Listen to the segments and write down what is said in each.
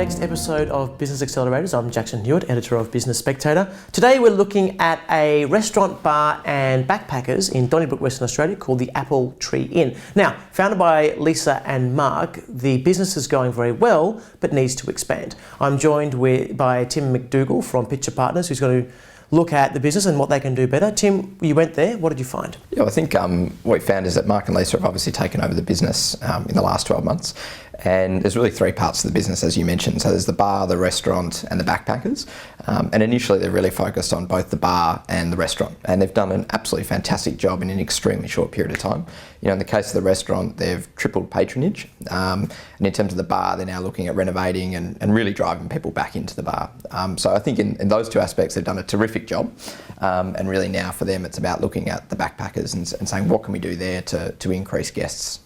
next episode of Business Accelerators. I'm Jackson Hewitt, editor of Business Spectator. Today we're looking at a restaurant, bar and backpackers in Donnybrook, Western Australia called the Apple Tree Inn. Now, founded by Lisa and Mark, the business is going very well but needs to expand. I'm joined by Tim McDougall from Pitcher Partners, who's going to look at the business and what they can do better. Tim, you went there. What did you find? Yeah, I think what we found is that Mark and Lisa have obviously taken over the business in the last 12 months. And there's really three parts to the business, as you mentioned. So there's the bar, the restaurant, and the backpackers. And initially, they're really focused on both the bar and the restaurant. And they've done an absolutely fantastic job in an extremely short period of time. You know, in the case of the restaurant, they've tripled patronage. And in terms of the bar, they're now looking at renovating and really driving people back into the bar. So I think in those two aspects, they've done a terrific job. And really now for them, it's about looking at the backpackers and saying, what can we do there to increase guests?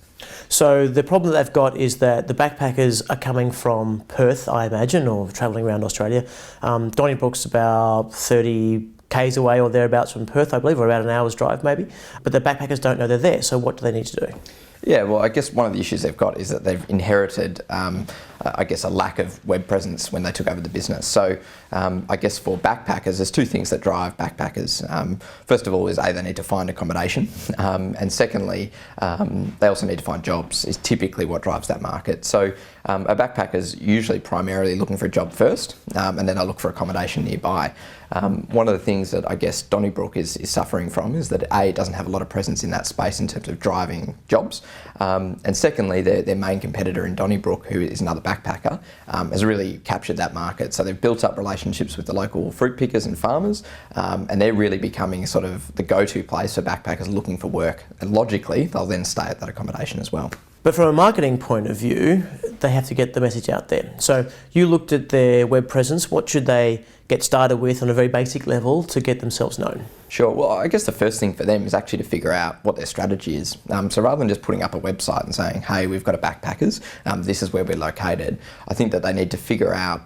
So the problem that they've got is that the backpackers are coming from Perth, I imagine, or travelling around Australia. Donnybrook's about 30 k's away or thereabouts from Perth, I believe, or about an hour's drive maybe. But the backpackers don't know they're there, so what do they need to do? Yeah, well, I guess one of the issues they've got is that they've inherited, I guess, a lack of web presence when they took over the business. So I guess for backpackers, there's two things that drive backpackers. First of all is they need to find accommodation. And secondly, they also need to find jobs is typically what drives that market. So a backpacker's usually primarily looking for a job first, and then they'll look for accommodation nearby. One of the things that I guess Donnybrook is suffering from is that it doesn't have a lot of presence in that space in terms of driving jobs. And secondly, their main competitor in Donnybrook, who is another backpacker, has really captured that market. So they've built up relationships with the local fruit pickers and farmers, and they're really becoming sort of the go-to place for backpackers looking for work. And logically, they'll then stay at that accommodation as well. But from a marketing point of view, they have to get the message out there. So you looked at their web presence. What should they get started with on a very basic level to get themselves known? Sure. Well, I guess the first thing for them is actually to figure out what their strategy is. So rather than just putting up a website and saying, hey, we've got a backpackers, this is where we're located, I think that they need to figure out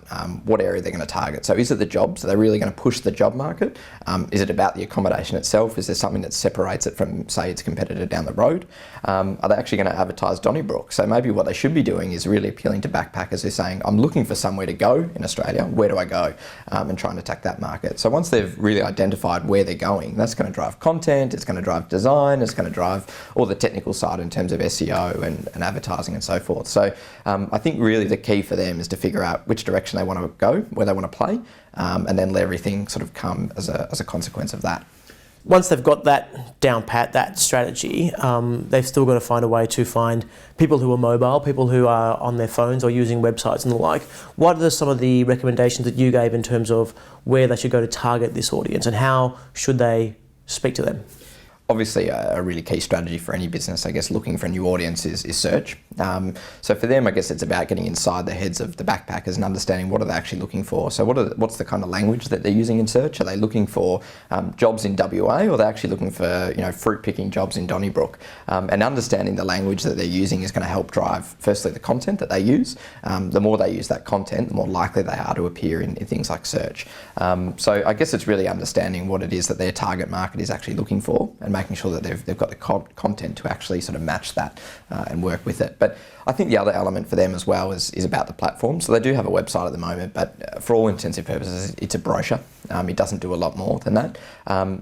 what area they're going to target. So is it the jobs? Are they really going to push the job market? Is it about the accommodation itself? Is there something that separates it from, say, its competitor down the road? Are they actually going to advertise Donnybrook? So maybe what they should be doing is really appealing to backpackers who are saying, I'm looking for somewhere to go in Australia. Where do I go? And trying to attack that market. So once they've really identified where they're going, that's going to drive content, it's going to drive design, it's going to drive all the technical side in terms of SEO and advertising and so forth. So I think really the key for them is to figure out which direction they want to go, where they want to play, and then let everything sort of come as a consequence of that. Once they've got that down pat, that strategy, they've still got to find a way to find people who are mobile, people who are on their phones or using websites and the like. What are some of the recommendations that you gave in terms of where they should go to target this audience and how should they speak to them? Obviously, a really key strategy for any business, I guess, looking for a new audience is search. So for them, I guess it's about getting inside the heads of the backpackers and understanding what are they actually looking for. So what's the kind of language that they're using in search? Are they looking for jobs in WA, or are they actually looking for fruit picking jobs in Donnybrook? And understanding the language that they're using is going to help drive, firstly, the content that they use. The more they use that content, the more likely they are to appear in things like search. So I guess it's really understanding what it is that their target market is actually looking for and making sure that they've got the content to actually sort of match that and work with it. But I think the other element for them as well is about the platform. So they do have a website at the moment, but for all intensive purposes, it's a brochure. It doesn't do a lot more than that.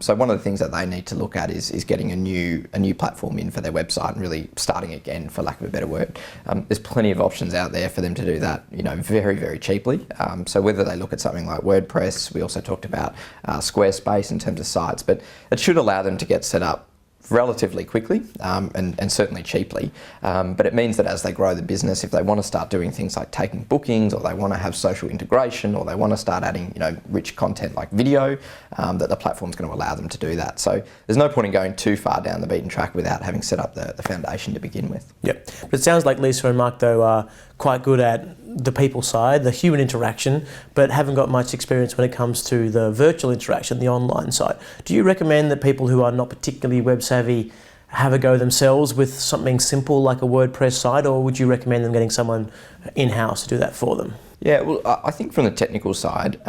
So one of the things that they need to look at is getting a new platform in for their website and really starting again, for lack of a better word. There's plenty of options out there for them to do that, very, very cheaply. So whether they look at something like WordPress, we also talked about Squarespace in terms of sites, but it should allow them to get set up relatively quickly and certainly cheaply. But it means that as they grow the business, if they want to start doing things like taking bookings, or they want to have social integration, or they want to start adding rich content like video, that the platform's going to allow them to do that. So there's no point in going too far down the beaten track without having set up the foundation to begin with. Yep. But it sounds like Lisa and Mark, though, are quite good at the people side, the human interaction, but haven't got much experience when it comes to the virtual interaction, the online side. Do you recommend that people who are not particularly web savvy have a go themselves with something simple like a WordPress site, or would you recommend them getting someone in-house to do that for them? Yeah, well, I think from the technical side,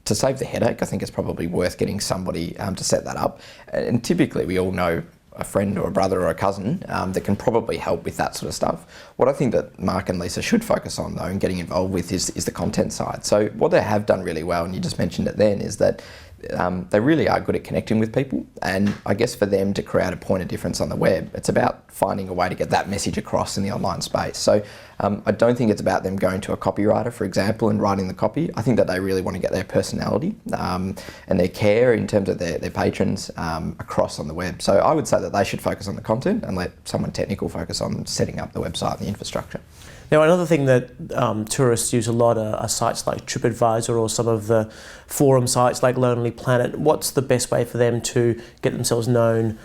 to save the headache, I think it's probably worth getting somebody to set that up. And typically we all know a friend or a brother or a cousin that can probably help with that sort of stuff. What I think that Mark and Lisa should focus on though and getting involved with is the content side. So what they have done really well, and you just mentioned it then, is that they really are good at connecting with people, and I guess for them to create a point of difference on the web, it's about finding a way to get that message across in the online space. So I don't think it's about them going to a copywriter, for example, and writing the copy. I think that they really want to get their personality and their care in terms of their patrons across on the web. So I would say that they should focus on the content and let someone technical focus on setting up the website and the infrastructure. Now, another thing that tourists use a lot are sites like TripAdvisor or some of the forum sites like Lonely Planet. What's the best way for them to get themselves known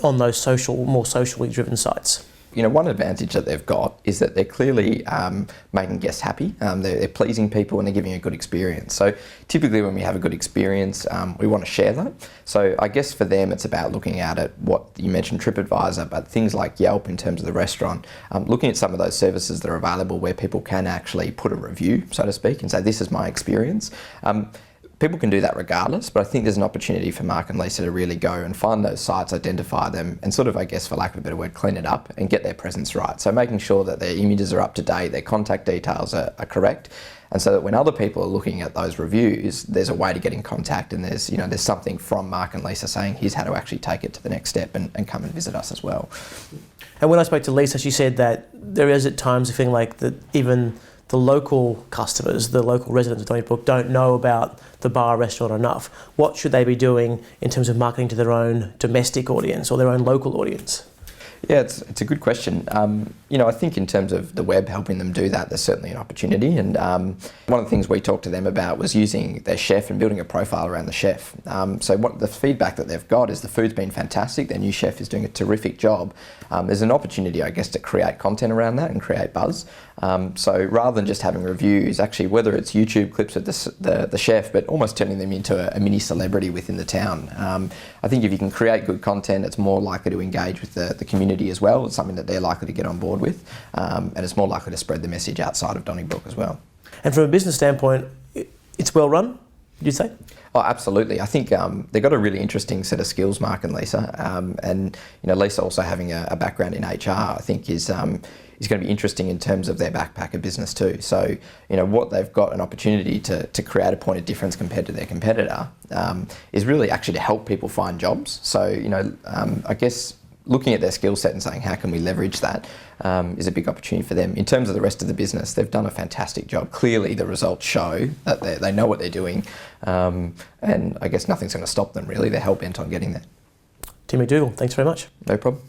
on those more socially driven sites? You know, one advantage that they've got is that they're clearly making guests happy. They're pleasing people and they're giving a good experience. So typically when we have a good experience, we want to share that. So I guess for them, it's about looking at what you mentioned, TripAdvisor, but things like Yelp in terms of the restaurant, looking at some of those services that are available where people can actually put a review, so to speak, and say, this is my experience. People can do that regardless, but I think there's an opportunity for Mark and Lisa to really go and find those sites, identify them, and sort of, I guess, for lack of a better word, clean it up and get their presence right. So making sure that their images are up to date, their contact details are correct, and so that when other people are looking at those reviews, there's a way to get in contact, and there's something from Mark and Lisa saying, here's how to actually take it to the next step and come and visit us as well. And when I spoke to Lisa, she said that there is at times a feeling like that even the local customers, the local residents of Donnybrook don't know about the bar restaurant enough. What should they be doing in terms of marketing to their own domestic audience or their own local audience? Yeah, it's a good question. I think in terms of the web helping them do that, there's certainly an opportunity. And one of the things we talked to them about was using their chef and building a profile around the chef. So what the feedback that they've got is the food's been fantastic. Their new chef is doing a terrific job. There's an opportunity, I guess, to create content around that and create buzz. So rather than just having reviews, actually, whether it's YouTube clips of the chef, but almost turning them into a mini celebrity within the town. I think if you can create good content, it's more likely to engage with the community as well. It's something that they're likely to get on board with, and it's more likely to spread the message outside of Donnybrook as well. And from a business standpoint, it's well run, would you say? Oh, absolutely. I think they've got a really interesting set of skills, Mark and Lisa, and Lisa also having a background in HR, I think is going to be interesting in terms of their backpacker business too. So, what they've got an opportunity to create a point of difference compared to their competitor is really actually to help people find jobs. So, I guess looking at their skill set and saying, how can we leverage that is a big opportunity for them. In terms of the rest of the business, they've done a fantastic job. Clearly, the results show that they know what they're doing, and I guess nothing's going to stop them, really. They're hell-bent on getting there. Tim McDougall, thanks very much. No problem.